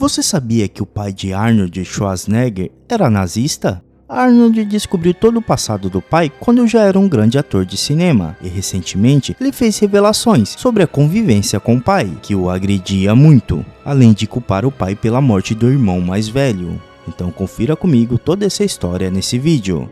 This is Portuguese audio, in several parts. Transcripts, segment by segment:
Você sabia que o pai de Arnold Schwarzenegger era nazista? Arnold descobriu todo o passado do pai quando já era um grande ator de cinema, e recentemente ele fez revelações sobre a convivência com o pai, que o agredia muito, além de culpar o pai pela morte do irmão mais velho. Então confira comigo toda essa história nesse vídeo.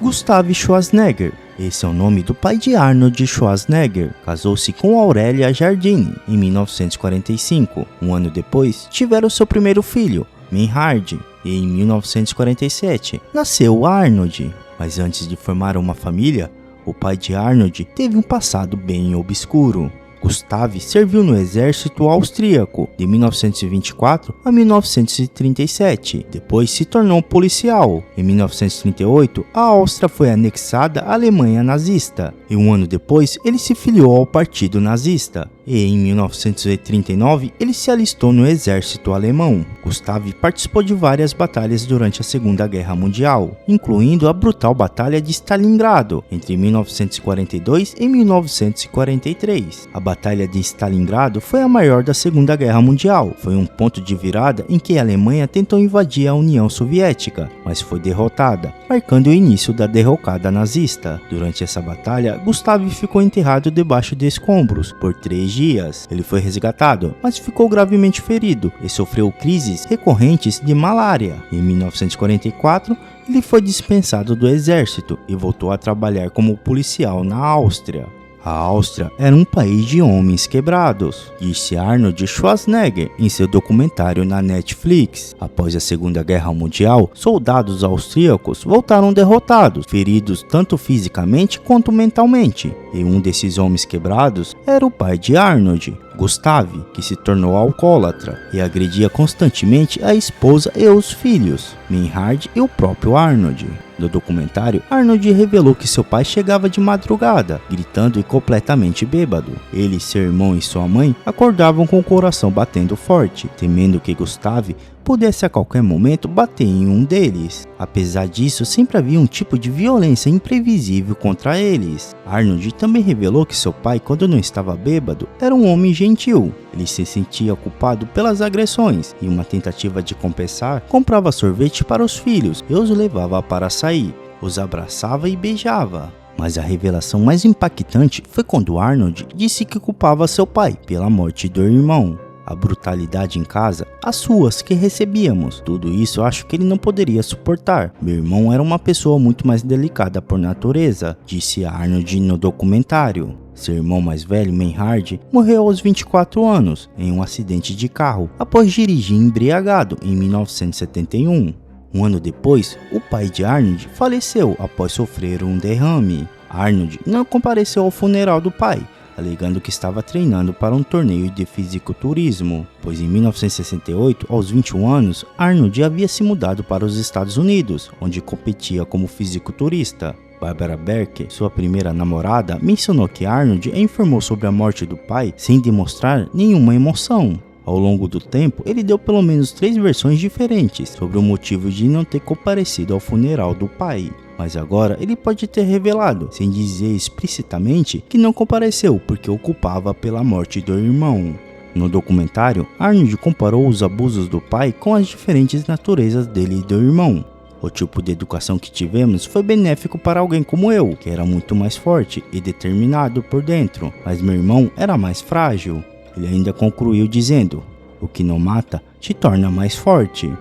Gustav Schwarzenegger. Esse é o nome do pai de Arnold Schwarzenegger. Casou-se com Aurélia Jardine em 1945. Um ano depois, tiveram seu primeiro filho, Meinhard, e em 1947 nasceu Arnold. Mas antes de formar uma família, o pai de Arnold teve um passado bem obscuro. Gustav serviu no exército austríaco de 1924 a 1937. Depois se tornou policial. Em 1938, a Áustria foi anexada à Alemanha nazista. E um ano depois, ele se filiou ao Partido Nazista. E em 1939, ele se alistou no exército alemão. Gustav participou de várias batalhas durante a Segunda Guerra Mundial, incluindo a brutal Batalha de Stalingrado, entre 1942 e 1943. A Batalha de Stalingrado foi a maior da Segunda Guerra Mundial. Foi um ponto de virada em que a Alemanha tentou invadir a União Soviética, mas foi derrotada, marcando o início da derrocada nazista. Durante essa batalha, Gustav ficou enterrado debaixo de escombros por 3 dias. Ele foi resgatado, mas ficou gravemente ferido e sofreu crises recorrentes de malária. Em 1944, ele foi dispensado do exército e voltou a trabalhar como policial na Áustria. A Áustria era um país de homens quebrados, disse Arnold Schwarzenegger em seu documentário na Netflix. Após a Segunda Guerra Mundial, soldados austríacos voltaram derrotados, feridos tanto fisicamente quanto mentalmente. E um desses homens quebrados era o pai de Arnold, Gustav, que se tornou alcoólatra e agredia constantemente a esposa e os filhos, Meinhard e o próprio Arnold. No documentário, Arnold revelou que seu pai chegava de madrugada, gritando e completamente bêbado. Ele, seu irmão e sua mãe acordavam com o coração batendo forte, temendo que Gustav pudesse a qualquer momento bater em um deles. Apesar disso, sempre havia um tipo de violência imprevisível contra eles. Arnold também revelou que seu pai, quando não estava bêbado, era um homem gentil. Ele se sentia culpado pelas agressões e, uma tentativa de compensar, comprava sorvete para os filhos e os levava para sair, os abraçava e beijava. Mas a revelação mais impactante foi quando Arnold disse que culpava seu pai pela morte do irmão. A brutalidade em casa, as ruas que recebíamos, tudo isso acho que ele não poderia suportar. Meu irmão era uma pessoa muito mais delicada por natureza, disse Arnold no documentário. Seu irmão mais velho, Meinhard, morreu aos 24 anos em um acidente de carro, após dirigir embriagado em 1971. Um ano depois, o pai de Arnold faleceu após sofrer um derrame. Arnold não compareceu ao funeral do pai, alegando que estava treinando para um torneio de fisiculturismo, pois em 1968, aos 21 anos, Arnold havia se mudado para os Estados Unidos, onde competia como fisiculturista. Barbara Berke, sua primeira namorada, mencionou que Arnold informou sobre a morte do pai sem demonstrar nenhuma emoção. Ao longo do tempo, ele deu pelo menos 3 versões diferentes sobre o motivo de não ter comparecido ao funeral do pai. Mas agora ele pode ter revelado, sem dizer explicitamente, que não compareceu porque o culpava pela morte do irmão. No documentário, Arnold comparou os abusos do pai com as diferentes naturezas dele e do irmão. O tipo de educação que tivemos foi benéfico para alguém como eu, que era muito mais forte e determinado por dentro, mas meu irmão era mais frágil. Ele ainda concluiu dizendo: "O que não mata te torna mais forte."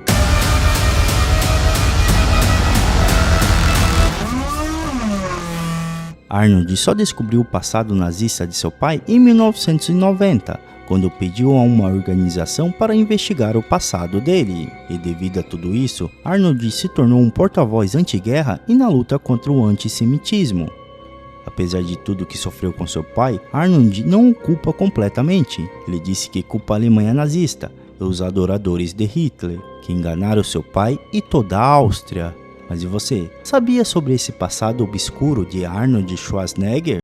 Arnold só descobriu o passado nazista de seu pai em 1990, quando pediu a uma organização para investigar o passado dele. E devido a tudo isso, Arnold se tornou um porta-voz anti-guerra e na luta contra o antissemitismo. Apesar de tudo que sofreu com seu pai, Arnold não o culpa completamente. Ele disse que culpa a Alemanha nazista e os adoradores de Hitler, que enganaram seu pai e toda a Áustria. Mas e você? Sabia sobre esse passado obscuro de Arnold Schwarzenegger?